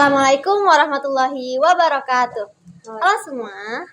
Assalamualaikum warahmatullahi wabarakatuh. Halo semua,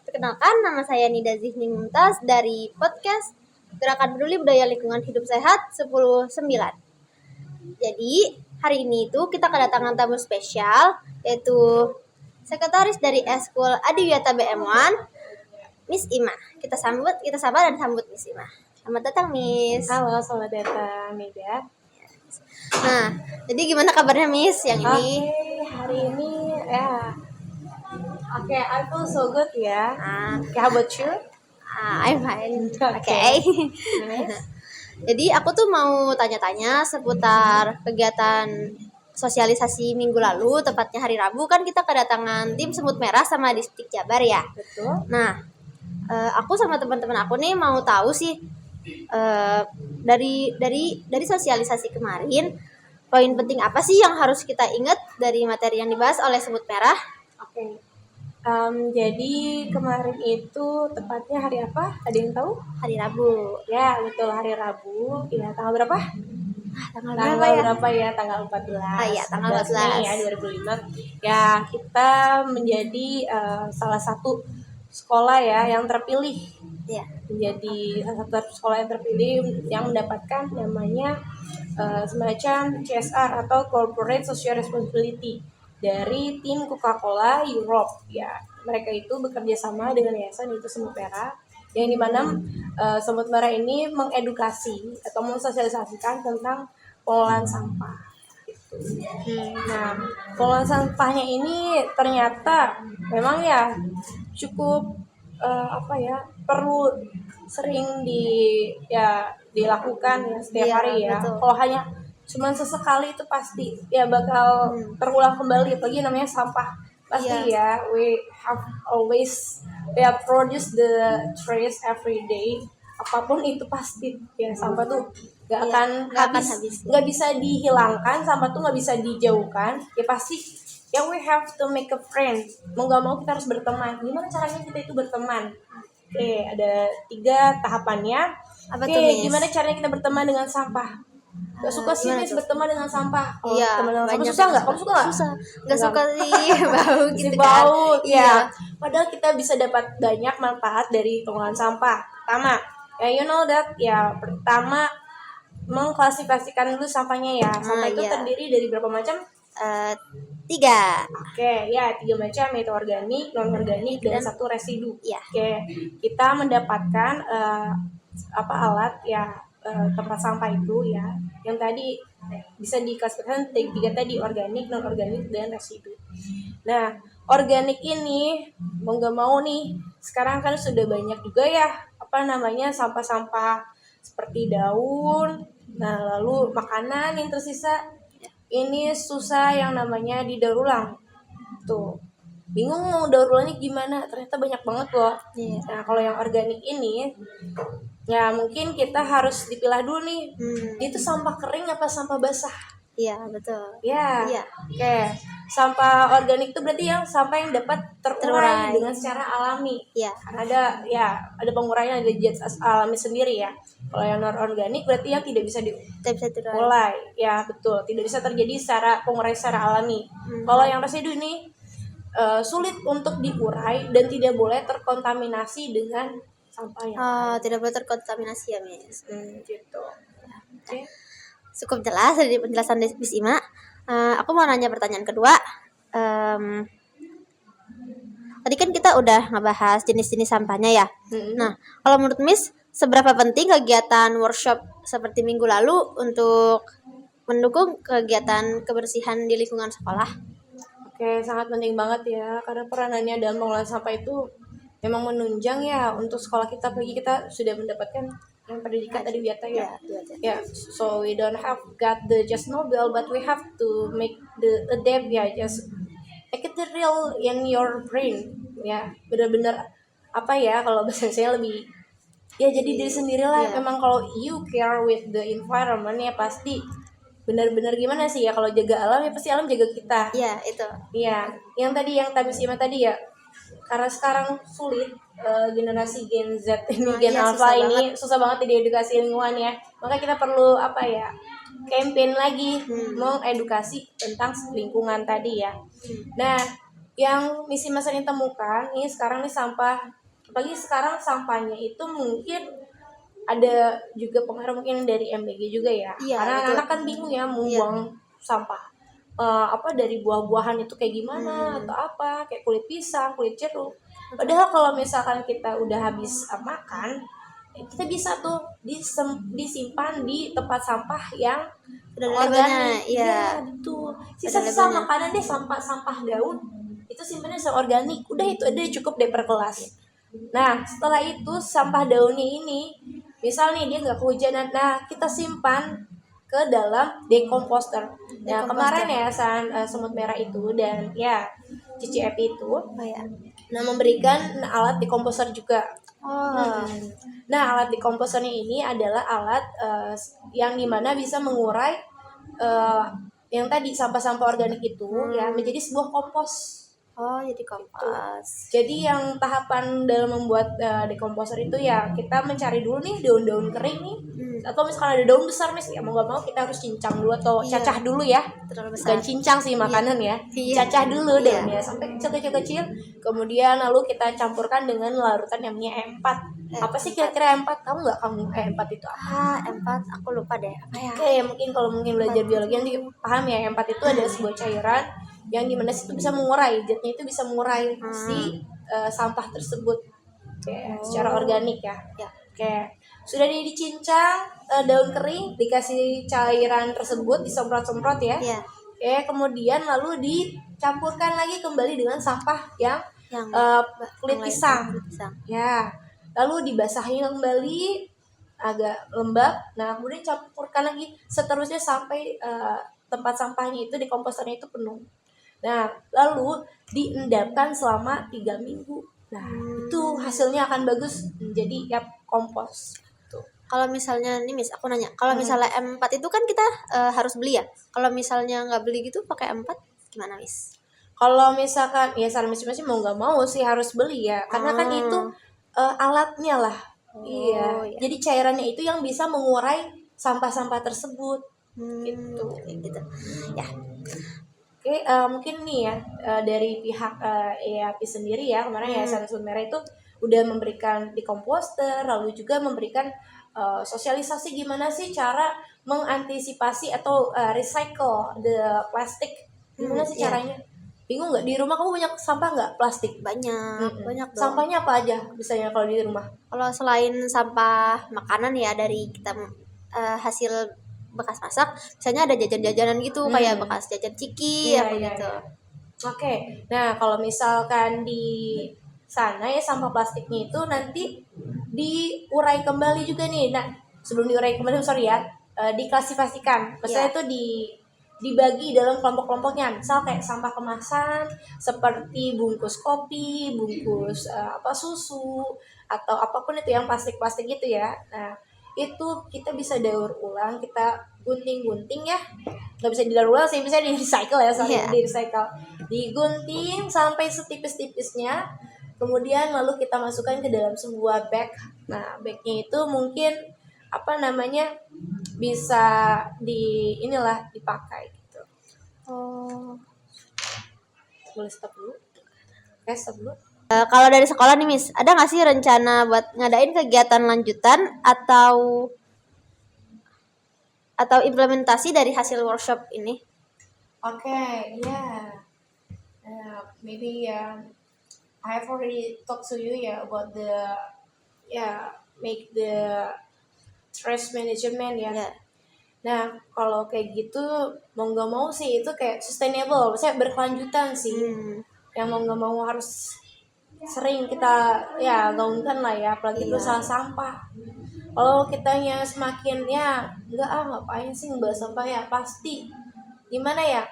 perkenalkan nama saya Nida Zihni Mumtaz dari podcast Gerakan Peduli Budaya Lingkungan Hidup Sehat 10-9. Jadi hari ini itu kita kedatangan tamu spesial, yaitu Sekretaris dari Eskul Adiwiyata BM1, Miss Ima. Kita sapa dan sambut Miss Ima. Selamat datang Miss. Halo, selamat datang Nida. Nah, jadi gimana kabarnya Miss yang ini? Hari ini I feel so good ya. How about you? I'm fine. Okay. Nice. Jadi aku tuh mau tanya-tanya seputar kegiatan sosialisasi minggu lalu, tepatnya hari Rabu kan kita kedatangan tim Semut Merah sama Distrik Jabar ya. Betul. Nah, aku sama teman-teman aku nih mau tahu sih dari sosialisasi kemarin, poin penting apa sih yang harus kita ingat dari materi yang dibahas oleh Semut Merah? Oke. Jadi kemarin itu tepatnya hari apa? Ada yang tahu? Hari Rabu. Ya, betul, hari Rabu. Ya, tanggal berapa? Tanggal berapa ya? Tanggal 14. Iya, tanggal 14 Mei ya 2005. Ya, kita menjadi salah satu sekolah ya yang terpilih. Ya. Menjadi salah satu sekolah yang terpilih yang mendapatkan namanya semacam CSR atau Corporate Social Responsibility dari tim Coca-Cola Europe ya. Mereka itu bekerja sama dengan yayasan itu Semut Merah, yang dimana Semut Merah ini mengedukasi atau mensosialisasikan tentang pengelolaan sampah gitu. Nah, pengelolaan sampahnya ini ternyata memang ya cukup perlu sering dilakukan ya setiap hari ya. Betul. Kalau hanya cuman sesekali itu pasti ya bakal terulang kembali, apalagi namanya sampah. Pasti ya, we have produce the trash every day. Apapun itu pasti ya, sampah tuh gak akan habis, gak bisa dihilangkan, sampah tuh gak bisa dijauhkan. Ya pasti ya, we have to make a friend. Mau gak mau kita harus berteman. Gimana caranya kita itu berteman? Oke, ada 3 tahapannya. Gimana caranya kita berteman dengan sampah? Gak suka sih Miss berteman dengan sampah. Iya, teman dengan sampah susah nggak? Kamu suka nggak? Susah, nggak suka sih bau gitu bau, kan. ya. Padahal kita bisa dapat banyak manfaat dari pengelolaan sampah. Pertama, ya you know that ya, pertama mengklasifikasikan dulu sampahnya ya. Sampah itu terdiri dari berapa macam? 3. Oke, ya 3 macam, yaitu organik, non-organik, dan 1 residu. Ya. Oke, kita mendapatkan alat ya, tempat sampah itu ya, yang tadi bisa diklasifikasikan 3 tadi, organik, non-organik, dan residu. Nah, organik ini mau nggak mau nih, sekarang kan sudah banyak juga ya sampah-sampah seperti daun, nah lalu makanan yang tersisa. Ini susah yang namanya didaur ulang. Tuh, bingung mau daur ulangnya gimana, ternyata banyak banget loh. Nah, kalau yang organik ini ya mungkin kita harus dipilah dulu nih. Itu sampah kering apa sampah basah? Iya, betul. Ya. Oke. Sampah organik itu berarti yang sampah yang dapat terurai dengan secara alami. Iya. Ada penguraian, ada zat alami sendiri ya. Kalau yang non organik berarti yang tidak bisa diurai. Ya, betul. Tidak bisa terjadi secara penguraian secara alami. Kalau yang residu ini sulit untuk diurai dan tidak boleh terkontaminasi dengan sampah yang tidak boleh terkontaminasi ya, Miss. Gitu. Oke. Cukup jelas dari penjelasan Miss Ima. Aku mau nanya pertanyaan kedua. Tadi kan kita udah ngebahas jenis-jenis sampahnya ya. Nah, kalau menurut Miss, seberapa penting kegiatan workshop seperti minggu lalu untuk mendukung kegiatan kebersihan di lingkungan sekolah? Oke, sangat penting banget ya, karena peranannya dalam pengelolaan sampah itu memang menunjang ya untuk sekolah kita, apalagi kita sudah mendapatkan yang pendidikan tadi Adiwiyata ya. So we don't have got the just Nobel, but we have to make the adapt ya, just make it the real in your brain ya, benar-benar kalau bahasa saya lebih ya jadi diri sendirilah. Memang kalau you care with the environment ya pasti benar-benar gimana sih ya, kalau jaga alam ya pasti alam jaga kita. Iya, itu. Iya, yang tadi tadi ya, karena sekarang sulit generasi Gen Z ini, Gen Alpha ini susah banget di edukasi lingkungan ya. Maka kita perlu campaign lagi mengedukasi tentang lingkungan tadi ya. Nah, yang misi masa ini temukan nih sekarang nih sampah, apalagi sekarang sampahnya itu mungkin ada juga pengaruh mungkin dari MBG juga ya. Iya, Karena betul. anak-anak kan bingung ya mau Iya. buang sampah. Dari buah-buahan itu kayak gimana atau apa, kayak kulit pisang, kulit jeruk. Padahal kalau misalkan kita udah habis makan, kita bisa tuh disimpan di tempat sampah yang Udah ada labelnya, organik. iya. Betul. Ada Sisa-sisa labelnya. makanan deh, sampah-sampah daun itu simpannya organik. Udah itu ada cukup deh per kelas. Nah, setelah itu sampah daunnya ini, misal nih dia nggak kehujanan, nah kita simpan ke dalam decomposter. Nah, kemarin ya semut merah itu dan ya CCF itu, ya. nah memberikan alat decomposter juga. Oh. Nah, alat decomposternya ini adalah alat yang dimana bisa mengurai yang tadi sampah-sampah organik itu ya menjadi sebuah kompos. Oh, jadi kompos. Jadi yang tahapan dalam membuat decomposer itu ya kita mencari dulu nih daun-daun kering nih, atau misalkan ada daun besar nih ya mau nggak mau kita harus cincang dulu atau cacah dulu ya. Terlalu besar. Bukan cincang sih makanan ya, cacah dulu daunnya sampai kecil-kecil. Kemudian lalu kita campurkan dengan larutan yang namanya E4. Apa sih kira-kira E4? Kamu nggak E4 itu apa? E4 aku lupa deh apa ya. Oke, mungkin kalau belajar biologi nanti paham ya, E4 itu adalah sebuah cairan yang dimana itu bisa mengurai, zatnya itu bisa mengurai si sampah tersebut secara organik ya. Oke, sudah dicincang daun kering, dikasih cairan tersebut, disemprot-semprot ya. Oke, kemudian lalu dicampurkan lagi kembali dengan sampah yang kulit pisang. Ya, lalu dibasahi kembali agak lembab. Nah, kemudian campurkan lagi seterusnya sampai tempat sampahnya itu di komposternya itu penuh. Nah, lalu diendapkan selama 3 minggu. Nah, itu hasilnya akan bagus menjadi kompos. Tuh. Kalau misalnya nih Miss, aku nanya, kalau misalnya M4 itu kan kita harus beli ya. Kalau misalnya nggak beli gitu pakai M4 gimana Miss? Kalau misalkan ya saran masing-masing mau nggak mau sih harus beli ya, karena kan itu alatnya lah. Iya. Jadi cairannya itu yang bisa mengurai sampah-sampah tersebut. Gitu. Ya. Oke, mungkin nih ya dari pihak EAPI sendiri ya kemarin Yayasan Semut Merah itu udah memberikan di komposter, lalu juga memberikan sosialisasi gimana sih cara mengantisipasi atau recycle the plastic, gimana sih caranya? Bingung nggak, di rumah kamu banyak sampah nggak plastik? Banyak dong. Sampahnya apa aja misalnya kalau di rumah? Kalau selain sampah makanan ya dari kita hasil bekas masak, misalnya ada jajan-jajanan gitu kayak bekas jajan ciki gitu. Oke. Nah, kalau misalkan di sana ya sampah plastiknya itu nanti diurai kembali juga nih. Nah, sebelum diurai kembali diklasifikasikan. Maksudnya itu dibagi dalam kelompok-kelompoknya. Misal kayak sampah kemasan seperti bungkus kopi, bungkus susu atau apapun itu yang plastik-plastik gitu ya. Nah, itu kita bisa daur ulang, kita gunting-gunting ya, nggak bisa didaur ulang sih, bisa di recycle ya, di recycle, digunting sampai setipis-tipisnya, kemudian lalu kita masukkan ke dalam sebuah bag. Nah, bagnya itu mungkin bisa dipakai gitu. Boleh stop dulu? Stop dulu. Kalau dari sekolah nih Miss, ada nggak sih rencana buat ngadain kegiatan lanjutan atau implementasi dari hasil workshop ini? Okay, maybe I have already talked to you about the make the stress management ya. Nah, kalau kayak gitu mau nggak mau sih itu kayak sustainable, maksudnya berkelanjutan sih. Yang mau nggak mau harus sering kita gaungkan lah ya, apalagi masalah sampah. Kalau kitanya semakin ngapain sih ngebahas sampah ya, pasti gimana ya,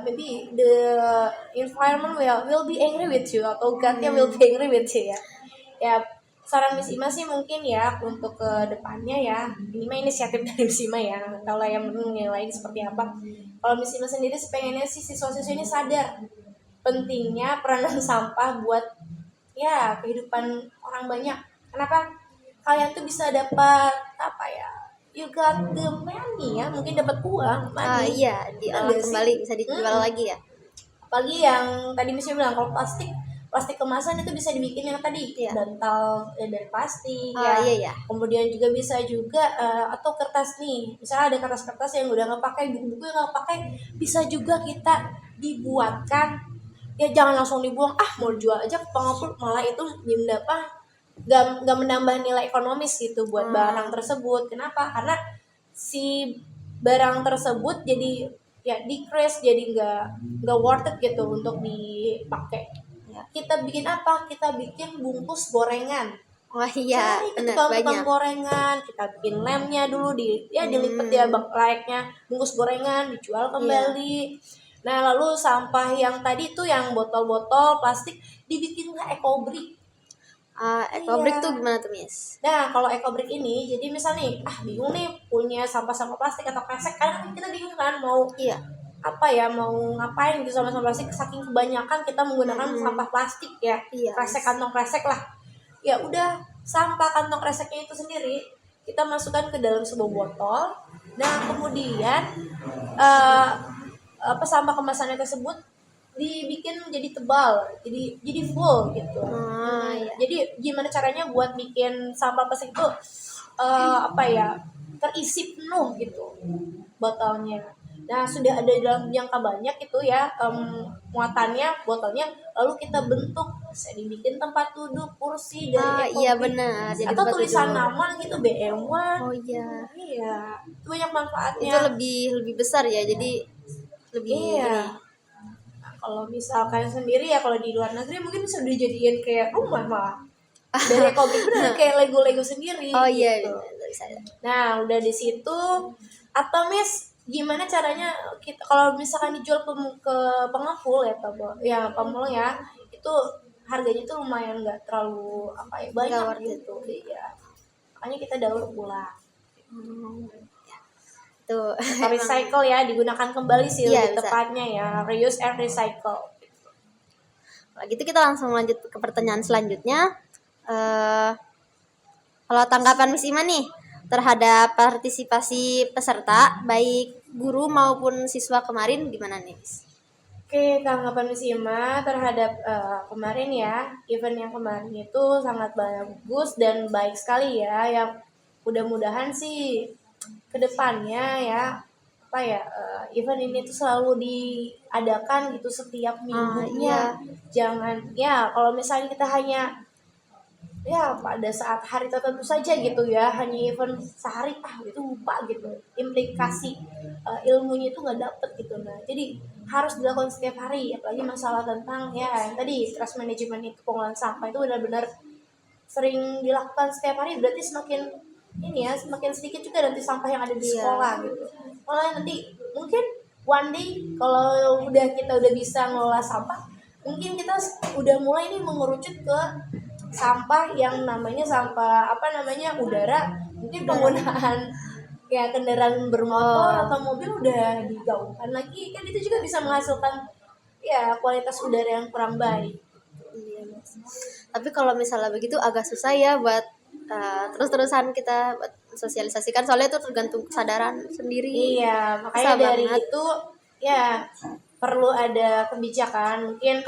maybe the environment will be angry with you atau Godnya will be angry with you ya. Ya, saran Miss Ima sih mungkin ya untuk ke depannya ya, ini mah inisiatif dari Miss Ima ya, kalau yang lain seperti apa. Kalau Miss Ima sendiri sih pengennya sih siswa-siswa ini sadar pentingnya peranan sampah buat kehidupan orang banyak. Kenapa? Kalian tuh bisa dapat you got the money ya, mungkin dapat uang, money. Iya, diolah Enggak sih? kembali, bisa dijual lagi ya. Apalagi yang tadi misalnya bilang kalau plastik kemasan itu bisa dibikin yang tadi Iya. bantal dari plastik Iya. kemudian juga bisa juga atau kertas nih, misalnya ada kertas-kertas yang udah nggak pakai, buku-buku yang nggak pakai, bisa juga kita dibuatkan, ya jangan langsung dibuang, mau jual aja ke pengepul, malah itu nggak menambah nilai ekonomis gitu buat barang tersebut. Kenapa? Karena si barang tersebut jadi ya decrease, jadi nggak worth it gitu untuk dipakai. Ya. Kita bikin apa? Kita bikin bungkus gorengan. Wah iya, Cari ke benar, tukang-tukang banyak. gorengan, kita bikin lemnya dulu dilipat ya layaknya bungkus gorengan, dijual kembali. Nah lalu sampah yang tadi tuh yang botol-botol plastik dibikin nggak ekobrik. Ekobrik tuh gimana tuh, Miss? Nah, kalau ekobrik ini, jadi misalnya nih, bingung nih punya sampah-sampah plastik atau kresek, kadang kita bingung kan mau mau ngapain gitu sama sampah plastik, saking kebanyakan kita menggunakan sampah plastik ya, kresek, kantong kresek lah. Ya udah, sampah kantong kreseknya itu sendiri kita masukkan ke dalam sebuah botol. Nah, kemudian sampah kemasannya tersebut dibikin jadi tebal, jadi full gitu. Jadi gimana caranya buat bikin sampah plastik itu terisi penuh gitu botolnya. Nah sudah ada dalam jangka banyak itu ya muatannya botolnya, lalu kita bentuk, bisa dibikin tempat duduk, kursi dari iya benar, jadi atau tempat tulisan duduk. nama gitu BM1. Iya. Itu banyak manfaatnya. Itu lebih besar ya, jadi lebih Nah, kalau misalkan sendiri ya, kalau di luar negeri mungkin bisa dijadiin kayak rumah malah. Dari ekobrik bener kayak Lego sendiri. iya, gitu. bisa. Nah, udah di situ atau Miss gimana caranya kita kalau misalkan dijual ke pengepul ya pemulung ya, itu harganya tuh lumayan nggak terlalu banyak gitu. Iya. Makanya kita daur ulang. Tuh. Recycle ya, digunakan kembali sih lebih bisa. tepatnya ya, reuse and recycle. Kalau gitu kita langsung lanjut ke pertanyaan selanjutnya. Kalau tanggapan Miss Ima nih terhadap partisipasi peserta baik guru maupun siswa kemarin gimana nih, Miss? Oke, tanggapan Miss Ima terhadap kemarin ya, event yang kemarin itu sangat bagus dan baik sekali ya, yang mudah-mudahan sih kedepannya ya event ini tuh selalu diadakan gitu setiap minggunya. Jangan ya kalau misalnya kita hanya pada saat hari tertentu saja gitu ya, hanya event sehari itu lupa gitu, implikasi ilmunya itu nggak dapet gitu. Nah jadi harus dilakukan setiap hari, apalagi masalah tentang yang tadi trash management itu, pengolahan sampah itu benar-benar sering dilakukan setiap hari, berarti semakin sedikit juga nanti sampah yang ada di sekolah gitu. Malah nanti mungkin one day kalau kita udah bisa ngelola sampah, mungkin kita udah mulai nih mengerucut ke sampah yang namanya sampah udara, mungkin penggunaan kendaraan bermotor atau mobil udah digaungkan lagi, kan itu juga bisa menghasilkan kualitas udara yang kurang baik. Tapi kalau misalnya begitu agak susah ya buat terus-terusan kita buat sosialisasikan, soalnya itu tergantung kesadaran sendiri. Iya, makanya dari itu perlu ada kebijakan mungkin.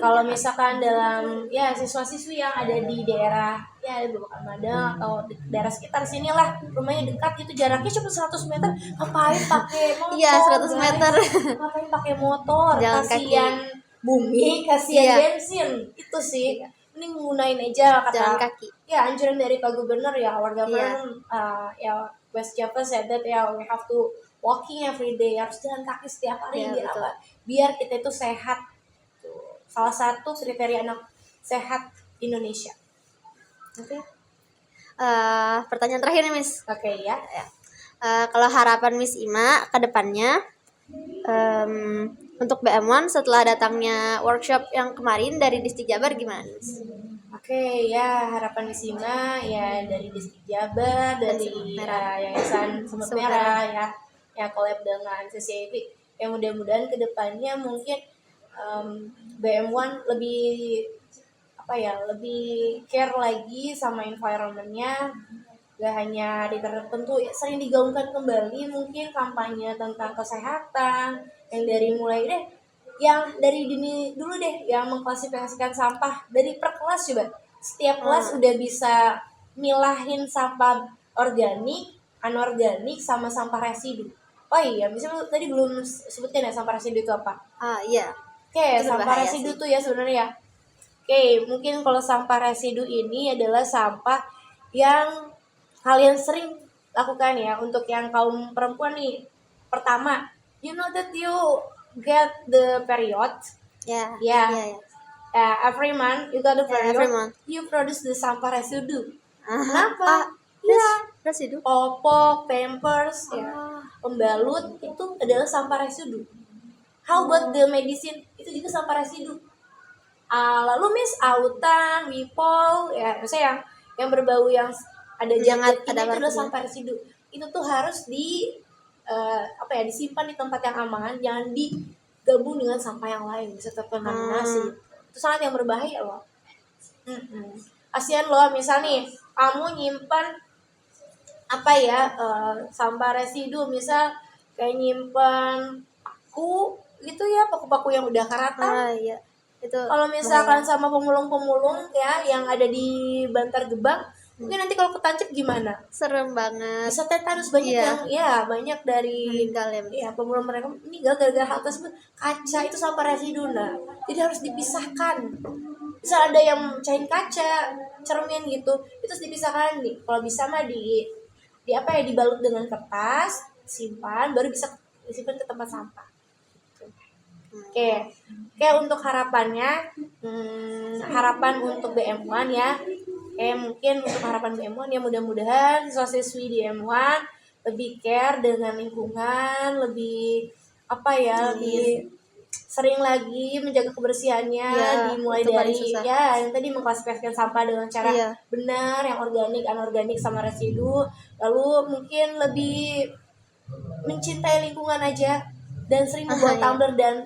Kalau misalkan dalam siswa-siswi yang ada di daerah Bukan Madang atau daerah sekitar sini lah, rumahnya dekat itu, jaraknya cuma 100 meter, ngapain pakai motor? 100 meter. Ngapain pakai motor? Jalan kasihan bumi, kasihan bensin. Itu sih. Ini menggunain aja jalan kaki. Anjuran dari Pak Gubernur our government West Java said that we have to walking every day, harus jalan kaki setiap hari biar kita itu sehat. Salah satu kriteria anak sehat Indonesia. Pertanyaan terakhir nih, Miss. Kalau harapan Miss Ima ke depannya untuk BM1 setelah datangnya workshop yang kemarin dari Distrik Jabar gimana, Miss? Harapan Miss Ima dari Distrik Jabar, dari Yayasan Semut Merah collab dengan CCIV, yang mudah-mudahan kedepannya mungkin BM1 lebih lebih care lagi sama environment-nya, Gak hanya di tertentu, ya sering digaungkan kembali mungkin kampanye tentang kesehatan yang dari mulai deh, yang dari dini dulu deh, yang mengklasifikasikan sampah dari per kelas. Coba setiap kelas udah bisa milahin sampah organik, anorganik, sama sampah residu. Oh iya, misalnya tadi belum sebutin ya sampah residu itu apa. Iya. Oke, Itu sampah berbahaya residu sih. tuh ya sebenarnya. Oke, mungkin kalau sampah residu ini adalah sampah yang kalian sering lakukan ya untuk yang kaum perempuan nih. Pertama, you know that you get the period. Ya. Ya, Ya, ya. every month you got the Ya, every period, month. you produce the sampah residu. Ah, Kenapa? Ya, residu. popok, pampers, ya, Oh. pembalut itu adalah sampah residu. How about the medicine? Itu juga sampah residu. Lalu Miss autan, wipol, ya maksudnya yang berbau yang ada Menyengat, zat-zat ada kimia itu adalah parfumnya. sampah residu. Itu tuh harus disimpan di tempat yang aman, jangan digabung dengan sampah yang lain, bisa terkontaminasi. Itu sangat yang berbahaya loh. Kasian loh, misal nih kamu nyimpan sampah residu, misal kayak nyimpan paku gitu ya, paku-paku yang udah karatan. Iya. Itu Kalau misalkan bahaya. sama pemulung-pemulung ya yang ada di Bantar Gebang, mungkin nanti kalau ketancap gimana? Serem banget. Bisa tetanus. Banyak Iya. yang banyak dari Meninggal ya. pemulung mereka meninggal gara-gara hal tersebut. Kaca itu sampah residu, nah. Jadi harus dipisahkan. Bisa ada yang mecahin kaca, cermin gitu, itu harus dipisahkan nih. Kalau bisa mah dibalut dengan kertas, simpan, baru bisa disimpan ke tempat sampah. Oke, untuk harapannya, harapan untuk BM1 ya. Mungkin untuk harapan BM1 ya, mudah-mudahan siswa-siswi di M1 lebih care dengan lingkungan, lebih lebih sering lagi menjaga kebersihannya, dimulai dari yang tadi mengklasifikasikan sampah dengan cara benar, yang organik, anorganik, sama residu. Lalu mungkin lebih mencintai lingkungan aja dan sering membawa tumbler dan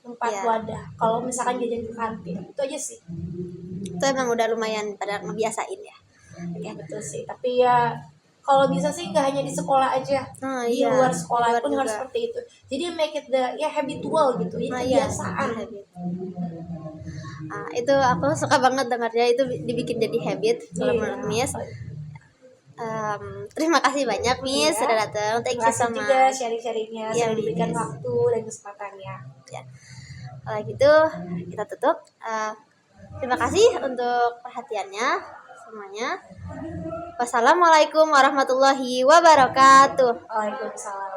tempat wadah. Kalau misalkan jajan ke kantin, itu aja sih. Itu emang udah lumayan pada ngebiasain ya. Ya betul sih. Tapi ya kalau bisa sih nggak hanya di sekolah aja, di luar sekolah pun harus seperti itu. Jadi make it habitual gitu, ya kebiasaan. Itu aku suka banget dengarnya, itu dibikin jadi habit kalau menurut Miss. Terima kasih banyak Miss sudah datang. Thank you so much. Juga sharing-sharingnya, sudah diberikan waktu dan kesempatannya. Ya. Kalau gitu kita tutup. Terima kasih untuk perhatiannya semuanya. Wassalamualaikum warahmatullahi wabarakatuh. Waalaikumsalam.